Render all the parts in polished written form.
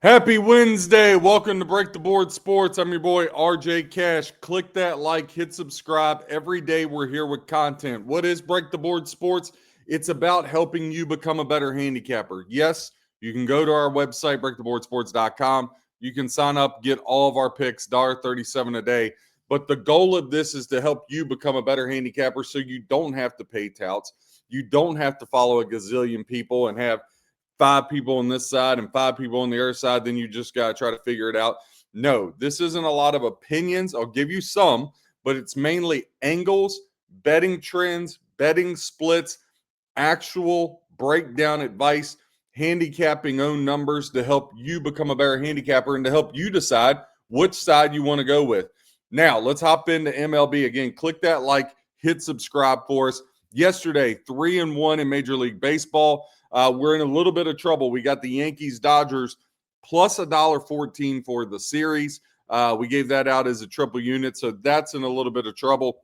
Happy Wednesday. Welcome to Break the Board Sports. I'm your boy, RJ Cash. Click that like, hit subscribe. Every day we're here with content. What is Break the Board Sports? It's about helping you become a better handicapper. Yes, you can go to our website, breaktheboardsports.com. You can sign up, get all of our picks, $1.37 a day. But the goal of this is to help you become a better handicapper so you don't have to pay touts. You don't have to follow a gazillion people and have 5 people on this side and 5 people on the other side, then you just got to try to figure it out. No, this isn't a lot of opinions. I'll give you some, but it's mainly angles, betting trends, betting splits, actual breakdown advice, handicapping own numbers to help you become a better handicapper and to help you decide which side you want to go with. Now, let's hop into MLB. Again, click that like, hit subscribe for us. Yesterday, 3-1 in Major League Baseball. We're in a little bit of trouble. We got the Yankees, Dodgers, plus $1.14 for the series. We gave that out as a triple unit, so that's in a little bit of trouble.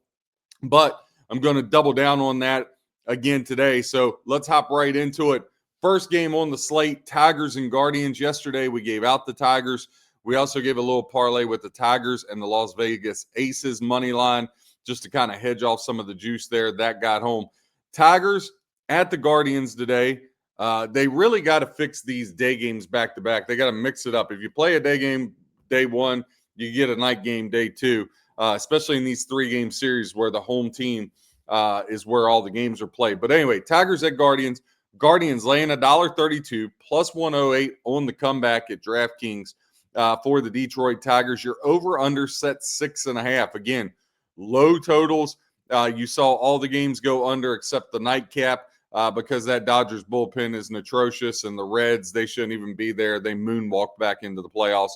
But I'm going to double down on that again today. So let's hop right into it. First game on the slate, Tigers and Guardians. Yesterday, we gave out the Tigers. We also gave a little parlay with the Tigers and the Las Vegas Aces money line just to kind of hedge off some of the juice there. That got home. Tigers at the Guardians today. They really got to fix these day games back to back. They got to mix it up. If you play a day game day one, you get a night game day two, especially in these 3-game series where the home team is where all the games are played. But anyway, Tigers at Guardians. Guardians laying $1.32 plus 108 on the comeback at DraftKings for the Detroit Tigers. Your over-under set 6.5. Again, low totals. You saw all the games go under except the nightcap. Because that Dodgers bullpen is atrocious, and the Reds, they shouldn't even be there. They moonwalked back into the playoffs.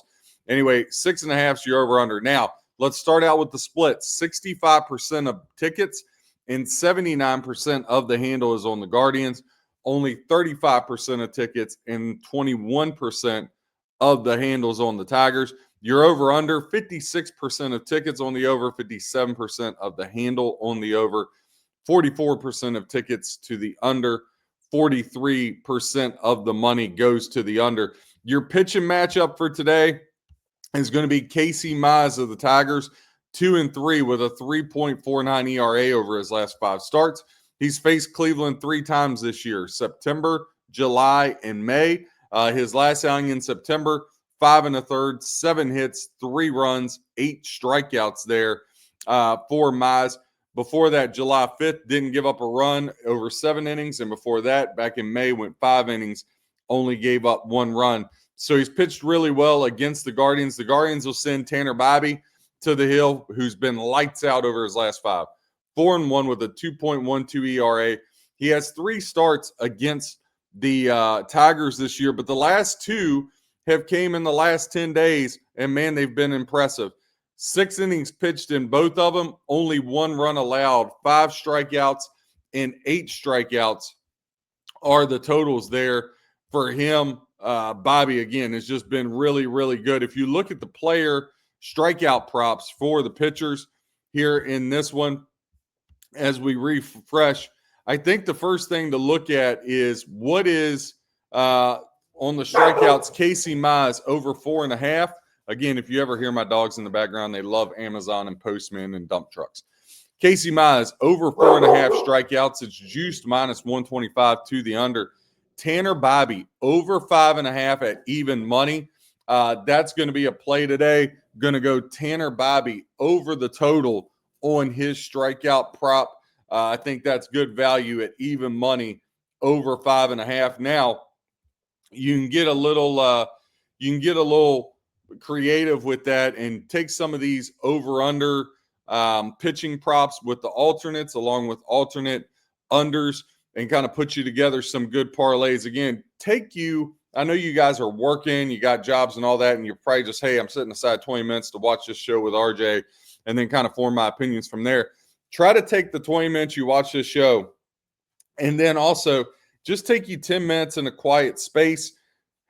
Anyway, 6.5 is your over-under. Now, let's start out with the split. 65% of tickets and 79% of the handle is on the Guardians. Only 35% of tickets and 21% of the handles on the Tigers. Your over-under, 56% of tickets on the over, 57% of the handle on the over. 44% of tickets to the under, 43% of the money goes to the under. Your pitching matchup for today is going to be Casey Mize of the Tigers, 2-3 with a 3.49 ERA over his last 5 starts. He's faced Cleveland 3 times this year, September, July, and May. His last outing in September, 5 1/3, 7 hits, 3 runs, 8 strikeouts there for Mize. Before that, July 5th, didn't give up a run over 7 innings. And before that, back in May, went 5 innings, only gave up 1 run. So he's pitched really well against the Guardians. The Guardians will send Tanner Bibee to the hill, who's been lights out over his last 5. 4-1 with a 2.12 ERA. He has 3 starts against the Tigers this year, but the last 2 have came in the last 10 days, and, man, they've been impressive. 6 innings pitched in both of them, only 1 run allowed, 5 strikeouts and 8 strikeouts are the totals there for him. Bobby, again, has just been really, really good. If you look at the player strikeout props for the pitchers here in this one, as we refresh, I think the first thing to look at is what is on the strikeouts, Casey Mize over 4.5. Again, if you ever hear my dogs in the background, they love Amazon and Postman and dump trucks. Casey Mize, over 4.5 strikeouts. It's juiced minus 125 to the under. Tanner Bibee, over 5.5 at even money. That's going to be a play today. Going to go Tanner Bibee over the total on his strikeout prop. I think that's good value at even money, over 5.5. Now, you can get a little creative with that and take some of these over-under pitching props with the alternates along with alternate unders and kind of put you together some good parlays. Again, I know you guys are working, you got jobs and all that, and you're probably just, hey, I'm setting aside 20 minutes to watch this show with RJ and then kind of form my opinions from there. Try to take the 20 minutes you watch this show and then also just take you 10 minutes in a quiet space.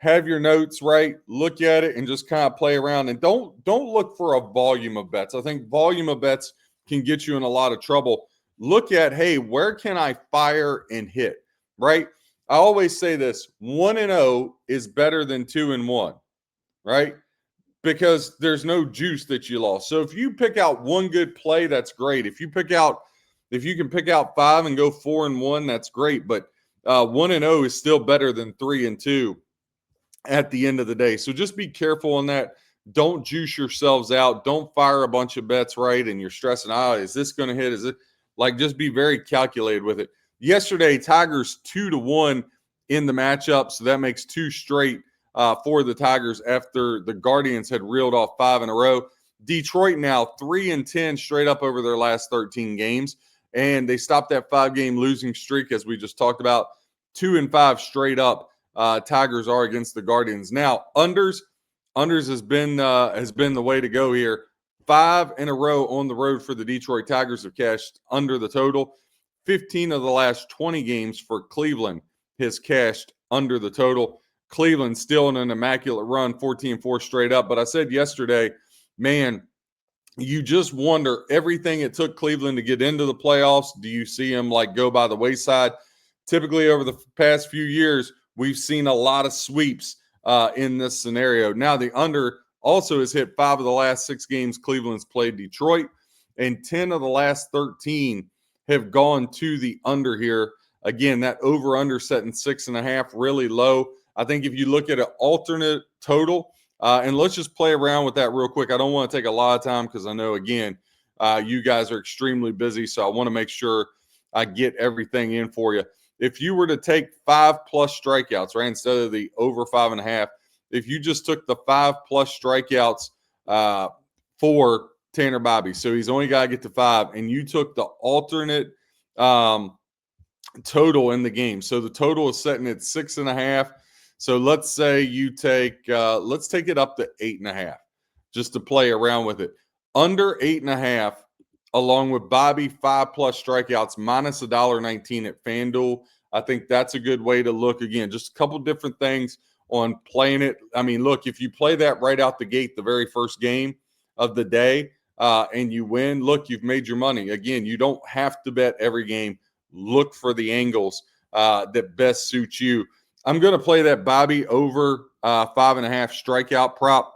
Have your notes right, look at it, and just kind of play around. And don't look for a volume of bets. I think volume of bets can get you in a lot of trouble. Look at, hey, where can I fire and hit, right? I always say this, 1-0 is better than 2-1. right? Because there's no juice that you lost. So if you pick out one good play, that's great. If you can pick out 5 and go 4-1, that's great. But 1-0 is still better than 3-2 at the end of the day. So just be careful on that. Don't juice yourselves out. Don't fire a bunch of bets, right? And you're stressing, is this going to hit? Is it like, just be very calculated with it. Yesterday, Tigers 2-1 in the matchup. So that makes 2 straight for the Tigers after the Guardians had reeled off 5 in a row. Detroit now 3-10 straight up over their last 13 games. And they stopped that 5-game losing streak, as we just talked about. 2-5 straight up. Tigers are against the Guardians. Now, unders has been the way to go here. 5 in a row on the road for the Detroit Tigers have cashed under the total. 15 of the last 20 games for Cleveland has cashed under the total. Cleveland still in an immaculate run, 14-4 straight up. But I said yesterday, man, you just wonder, everything it took Cleveland to get into the playoffs, do you see them like go by the wayside? Typically over the past few years, we've seen a lot of sweeps in this scenario. Now the under also has hit 5 of the last 6 games Cleveland's played Detroit, and 10 of the last 13 have gone to the under here. Again, that over-under setting 6.5, really low. I think if you look at an alternate total, and let's just play around with that real quick. I don't want to take a lot of time because I know, again, you guys are extremely busy, so I want to make sure I get everything in for you. If you were to take 5+ strikeouts, right, instead of the over 5.5, if you just took the 5+ strikeouts for Tanner Bobby, so he's only got to get to 5, and you took the alternate total in the game. So the total is setting at 6.5. So let's say you take, let's take it up to 8.5, just to play around with it. Under 8.5, along with Bobby 5+ strikeouts, minus $1.19 at FanDuel. I think that's a good way to look. Again, just a couple different things on playing it. I mean, look, if you play that right out the gate, the very first game of the day, and you win, look, you've made your money. Again, you don't have to bet every game. Look for the angles that best suit you. I'm going to play that Bobby over 5.5 strikeout prop.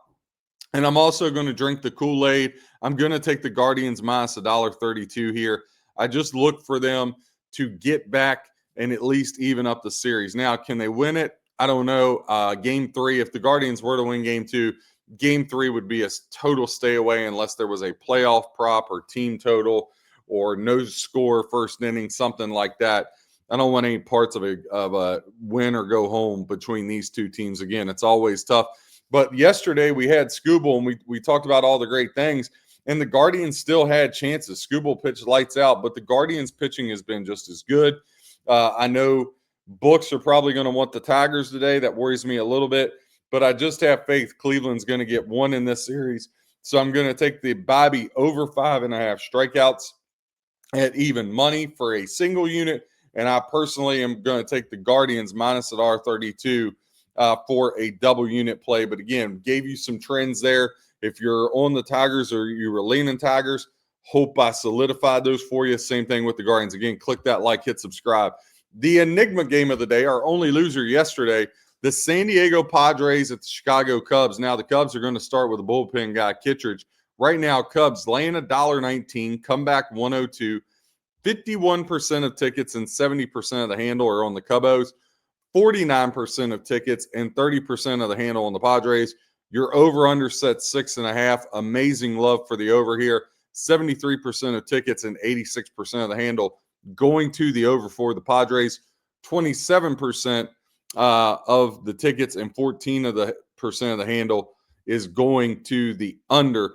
And I'm also going to drink the Kool-Aid. I'm going to take the Guardians minus $1.32 here. I just look for them to get back and at least even up the series. Now, can they win it? I don't know. Game 3, if the Guardians were to win Game 2, Game 3 would be a total stay away unless there was a playoff prop or team total or no score first inning, something like that. I don't want any parts of a win or go home between these two teams. Again, it's always tough. But yesterday we had Skubal, and we talked about all the great things, and the Guardians still had chances. Skubal pitched lights out, but the Guardians' pitching has been just as good. I know books are probably going to want the Tigers today. That worries me a little bit, but I just have faith Cleveland's going to get one in this series. So I'm going to take the Bobby over 5.5 strikeouts at even money for a single unit. And I personally am going to take the Guardians minus $1.32 for a double unit play. But again, gave you some trends there. If you're on the Tigers or you were leaning Tigers, hope I solidified those for you. Same thing with the Guardians. Again, click that like, hit subscribe. The Enigma game of the day, our only loser yesterday, the San Diego Padres at the Chicago Cubs. Now the Cubs are going to start with a bullpen guy, Kittredge. Right now, Cubs laying $1.19, comeback 102. 51% of tickets and 70% of the handle are on the Cubos. 49% of tickets and 30% of the handle on the Padres. Your over-under set 6.5. Amazing love for the over here. 73% of tickets and 86% of the handle going to the over for the Padres. 27% of the tickets and 14% of the handle is going to the under.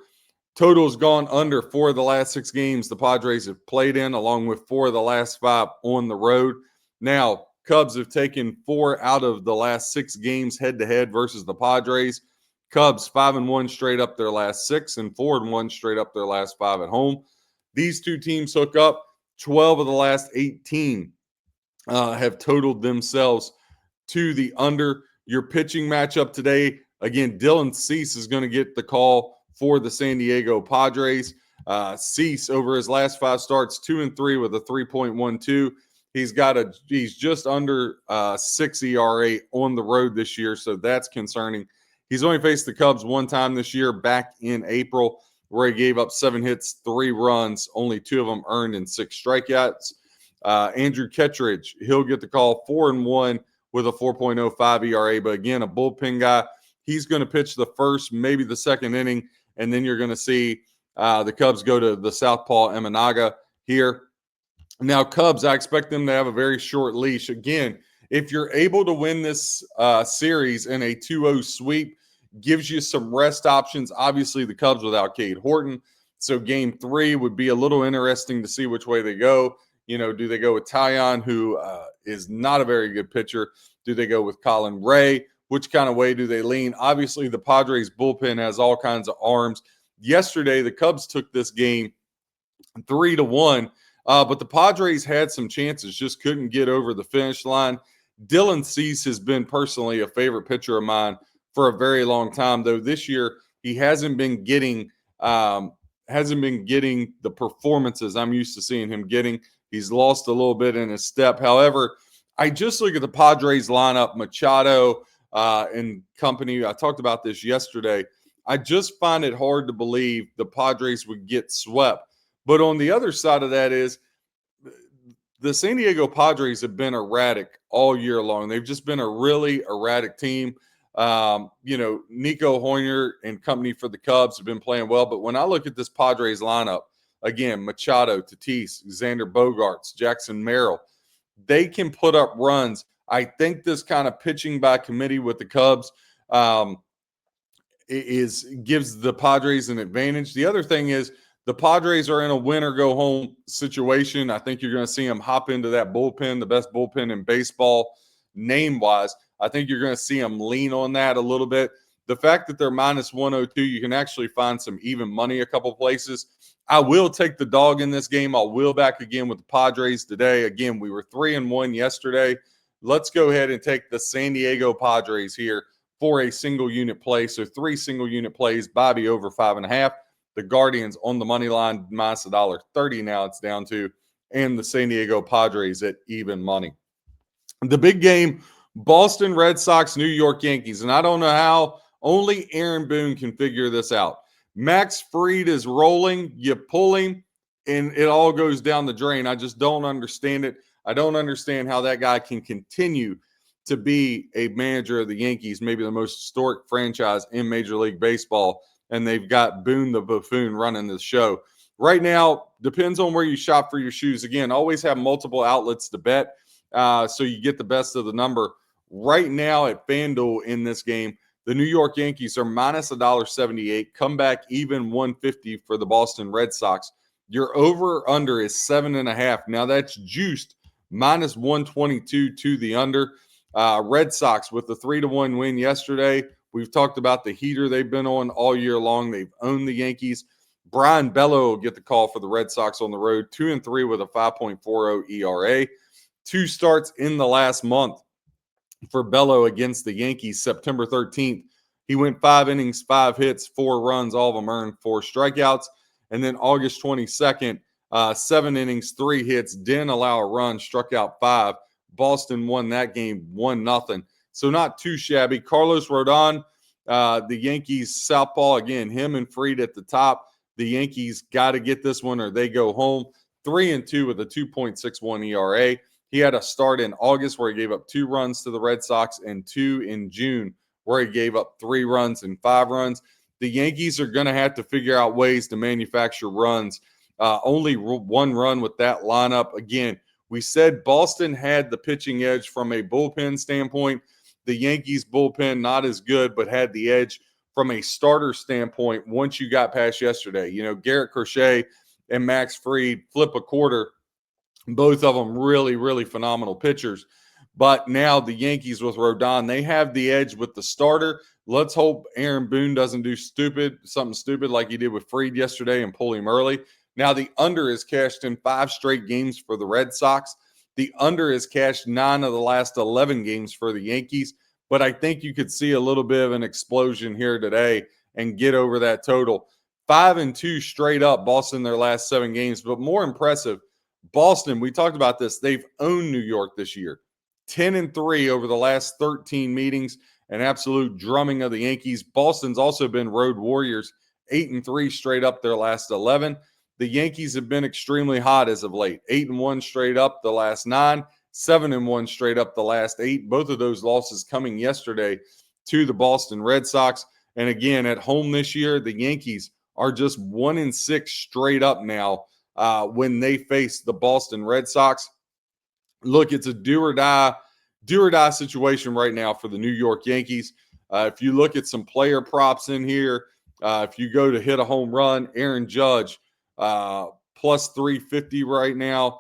Total's gone under 4 of the last 6 games the Padres have played in, along with 4 of the last 5 on the road. Now, Cubs have taken 4 out of the last 6 games head-to-head versus the Padres. Cubs 5-1 straight up their last 6 and 4-1 straight up their last 5 at home. These two teams hook up. 12 of the last 18 have totaled themselves to the under. Your pitching matchup today, again, Dylan Cease is going to get the call for the San Diego Padres. Cease, over his last 5 starts, 2-3 with a 3.12. He's just under 6 ERA on the road this year, so that's concerning. He's only faced the Cubs one time this year, back in April, where he gave up 7 hits, 3 runs, only 2 of them earned and 6 strikeouts. Andrew Ketridge, he'll get the call, 4-1 with a 4.05 ERA, but again, a bullpen guy. He's going to pitch the first, maybe the second inning, and then you're going to see the Cubs go to the Southpaw Emanaga here. Now, Cubs, I expect them to have a very short leash. Again, if you're able to win this series in a 2-0 sweep, gives you some rest options. Obviously, the Cubs without Cade Horton. So game 3 would be a little interesting to see which way they go. You know, do they go with Tyon, who is not a very good pitcher? Do they go with Colin Ray? Which kind of way do they lean? Obviously, the Padres bullpen has all kinds of arms. Yesterday, the Cubs took this game 3-1, but the Padres had some chances, just couldn't get over the finish line. Dylan Cease has been personally a favorite pitcher of mine for a very long time, though this year he hasn't been getting the performances I'm used to seeing him getting. He's lost a little bit in his step. However, I just look at the Padres lineup, Machado and company. I talked about this yesterday. I just find it hard to believe the Padres would get swept. But on the other side of that is the San Diego Padres have been erratic all year long. They've just been a really erratic team. Nico Hoerner and company for the Cubs have been playing well. But when I look at this Padres lineup, again, Machado, Tatis, Xander Bogaerts, Jackson Merrill, they can put up runs. I think this kind of pitching by committee with the Cubs gives the Padres an advantage. The other thing is the Padres are in a win or go home situation. I think you're going to see them hop into that bullpen, the best bullpen in baseball name-wise. I think you're going to see them lean on that a little bit. The fact that they're minus 102, you can actually find some even money a couple places. I will take the dog in this game. I'll wheel back again with the Padres today. Again, we were 3-1 yesterday. Let's go ahead and take the San Diego Padres here for a single unit play. So 3 single unit plays, Bobby over 5.5. The Guardians on the money line, minus $1.30 now it's down to, and the San Diego Padres at even money. The big game, Boston Red Sox, New York Yankees. And I don't know how only Aaron Boone can figure this out. Max Fried is rolling. You pull him, and it all goes down the drain. I just don't understand it. I don't understand how that guy can continue to be a manager of the Yankees, maybe the most historic franchise in Major League Baseball, and they've got Boone the Buffoon running the show. Right now, depends on where you shop for your shoes. Again, always have multiple outlets to bet so you get the best of the number. Right now at FanDuel in this game, the New York Yankees are minus $1.78, comeback even 150 for the Boston Red Sox. Your over-under is 7.5. Now that's juiced minus 122 to the under. Red Sox with the 3-1 win yesterday. We've talked about the heater they've been on all year long. They've owned the Yankees. Brian Bello will get the call for the Red Sox on the road, 2-3 with a 5.40 ERA. 2 starts in the last month for Bello against the Yankees. September 13th, he went 5 innings, 5 hits, 4 runs, all of them earned 4 strikeouts. And then August 22nd, 7 innings, 3 hits, didn't allow a run, struck out 5. Boston won that game 1-0. So not too shabby. Carlos Rodon, the Yankees southpaw, again, him and Fried at the top. The Yankees got to get this one or they go home. 3-2 with a 2.61 ERA. He had a start in August where he gave up 2 runs to the Red Sox and 2 in June where he gave up 3 runs and 5 runs. The Yankees are going to have to figure out ways to manufacture runs. Only 1 run with that lineup. Again, we said Boston had the pitching edge from a bullpen standpoint. The Yankees bullpen not as good, but had the edge from a starter standpoint once you got past yesterday. You know, Garrett Crochet and Max Fried flip a quarter. Both of them really, really phenomenal pitchers. But now the Yankees with Rodon, they have the edge with the starter. Let's hope Aaron Boone doesn't do something stupid like he did with Fried yesterday and pull him early. Now the under is cashed in 5 straight games for the Red Sox. The under is cashed 9 of the last 11 games for the Yankees. But I think you could see a little bit of an explosion here today and get over that total. 5-2 straight up, Boston their last 7 games. But more impressive, Boston, we talked about this, they've owned New York this year. 10-3 over the last 13 meetings. an absolute drumming of the Yankees. Boston's also been road warriors, 8-3 straight up their last 11. The Yankees have been extremely hot as of late, 8-1 straight up the last 9, 7-1 straight up the last 8. Both of those losses coming yesterday to the Boston Red Sox. And again, at home this year, the Yankees are just 1-6 straight up now when they face the Boston Red Sox. Look, it's a do or die situation right now for the New York Yankees. If you look at some player props in here, if you go to hit a home run, Aaron Judge plus 350 right now.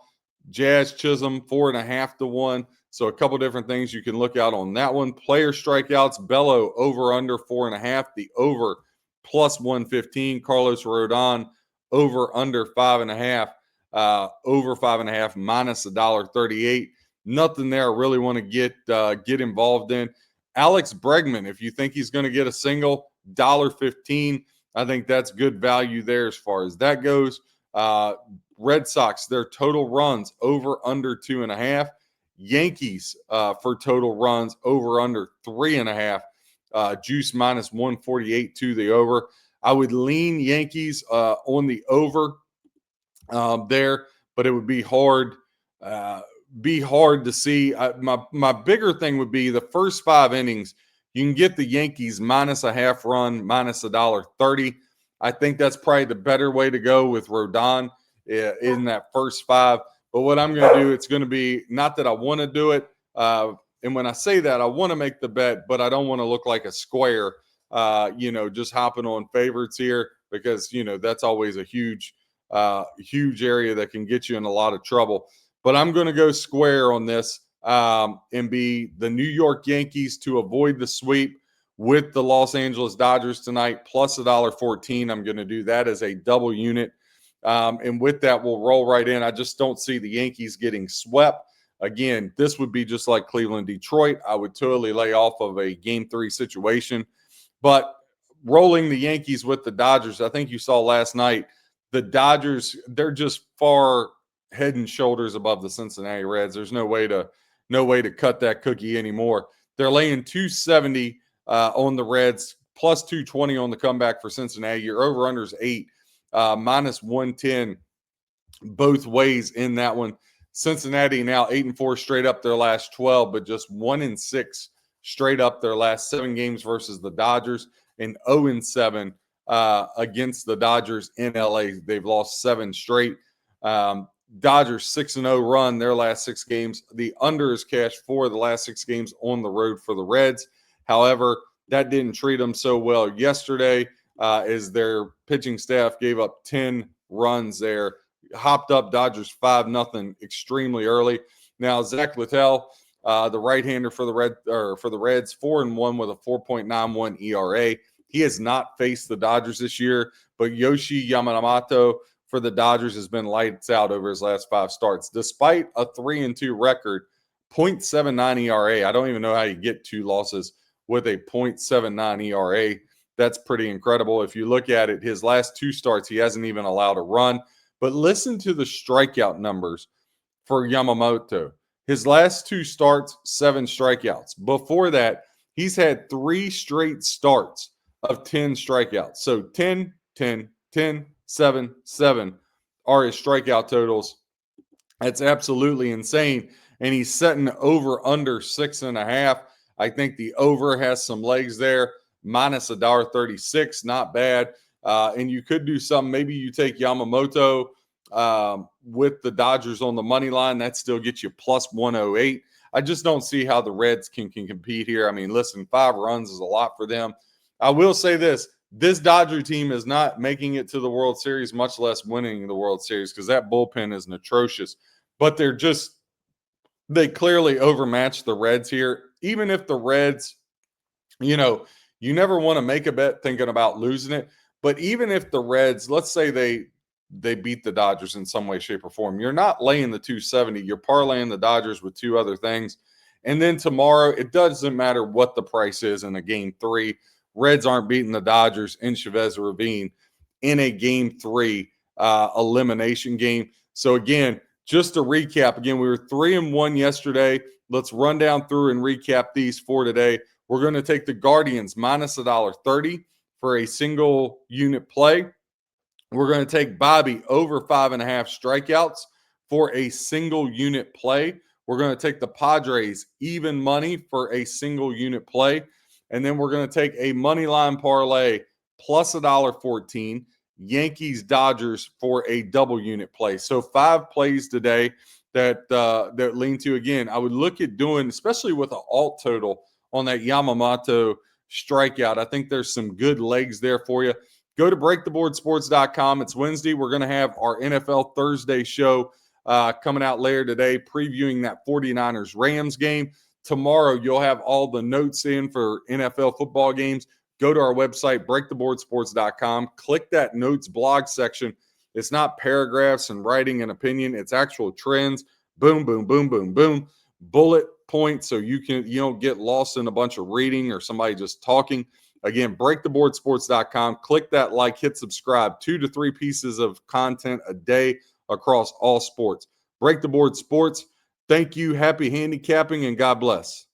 Jazz Chisholm 4.5 to 1. So a couple different things you can look out on that one. Player strikeouts, Bello over under 4.5. The over plus 115. Carlos Rodon over under 5.5. Over 5.5 minus $1.38. Nothing there I really want to get involved in. Alex Bregman, if you think he's going to get a single, $1.15. I think that's good value there as far as that goes. Red Sox, their total runs over under 2.5. Yankees for total runs over under 3.5. Juice minus 148 to the over. I would lean Yankees on the over there, but it would be hard to see. My bigger thing would be the first 5 innings. You can get the Yankees minus a half run, minus $1.30. I think that's probably the better way to go with Rodon in that first 5. But what I'm going to do, it's going to be not that I want to do it. And when I say that, I want to make the bet, but I don't want to look like a square, just hopping on favorites here because, that's always a huge area that can get you in a lot of trouble. But I'm going to go square on this and be the New York Yankees to avoid the sweep with the Los Angeles Dodgers tonight, plus $1.14. I'm going to do that as a double unit. And with that, we'll roll right in. I just don't see the Yankees getting swept. Again, this would be just like Cleveland, Detroit. I would totally lay off of a Game 3 situation. But rolling the Yankees with the Dodgers, I think you saw last night, the Dodgers, they're just far head and shoulders above the Cincinnati Reds. There's no way to cut that cookie anymore. They're laying 270 on the Reds, plus 220 on the comeback for Cincinnati. Your over-under is 8, minus 110 both ways in that one. Cincinnati now 8-4 straight up their last 12, but just 1-6 straight up their last 7 games versus the Dodgers, and 0-7 against the Dodgers in LA. They've lost 7 straight. Dodgers 6-0 run their last 6 games. The under is cashed for the last 6 games on the road for the Reds. However, that didn't treat them so well yesterday as their pitching staff gave up 10 runs there. Hopped up Dodgers 5-0 extremely early. Now Zach Littell, the right-hander for the Reds, 4-1 with a 4.91 ERA. He has not faced the Dodgers this year, but Yoshi Yamamoto for the Dodgers has been lights out over his last 5 starts. Despite a 3-2 record, 0.79 ERA. I don't even know how you get 2 losses with a 0.79 ERA. That's pretty incredible. If you look at it, his last 2 starts, he hasn't even allowed a run. But listen to the strikeout numbers for Yamamoto. His last 2 starts, 7 strikeouts. Before that, he's had 3 straight starts of 10 strikeouts. So 10, 10, 10, 7, 7 are his strikeout totals. That's absolutely insane. And he's setting over under 6.5. I think the over has some legs there. Minus $1.36, not bad. And you could do something. Maybe you take Yamamoto with the Dodgers on the money line. That still gets you plus 108. I just don't see how the Reds can compete here. I mean, listen, 5 runs is a lot for them. I will say this Dodger team is not making it to the World Series, much less winning the World Series, because that bullpen is atrocious. But they clearly overmatched the Reds here. Even if the Reds, you never want to make a bet thinking about losing it. But even if the Reds, let's say they beat the Dodgers in some way, shape, or form, you're not laying the 270. You're parlaying the Dodgers with 2 other things. And then tomorrow, it doesn't matter what the price is in a Game 3. Reds aren't beating the Dodgers in Chavez Ravine in a Game 3 elimination game. So again, just to recap, we were 3-1 yesterday. Let's run down through and recap these for today. We're going to take the Guardians minus $1.30 for a single unit play. We're going to take Bobby over 5.5 strikeouts for a single unit play. We're going to take the Padres even money for a single unit play. And then we're going to take a money line parlay plus $1.14, Yankees Dodgers for a double unit play. So 5 plays today that lean to. Again, I would look at doing, especially with an alt total on that Yamamoto strikeout. I think there's some good legs there for you. Go to breaktheboardsports.com. It's Wednesday. We're going to have our NFL Thursday show coming out later today, previewing that 49ers-Rams game. Tomorrow, you'll have all the notes in for NFL football games. Go to our website, breaktheboardsports.com. Click that notes blog section. It's not paragraphs and writing an opinion. It's actual trends. Boom, boom, boom, boom, boom. Bullet points so you don't get lost in a bunch of reading or somebody just talking. Again, breaktheboardsports.com. Click that like, hit subscribe. 2 to 3 pieces of content a day across all sports. Break the Board Sports. Thank you. Happy handicapping, and God bless.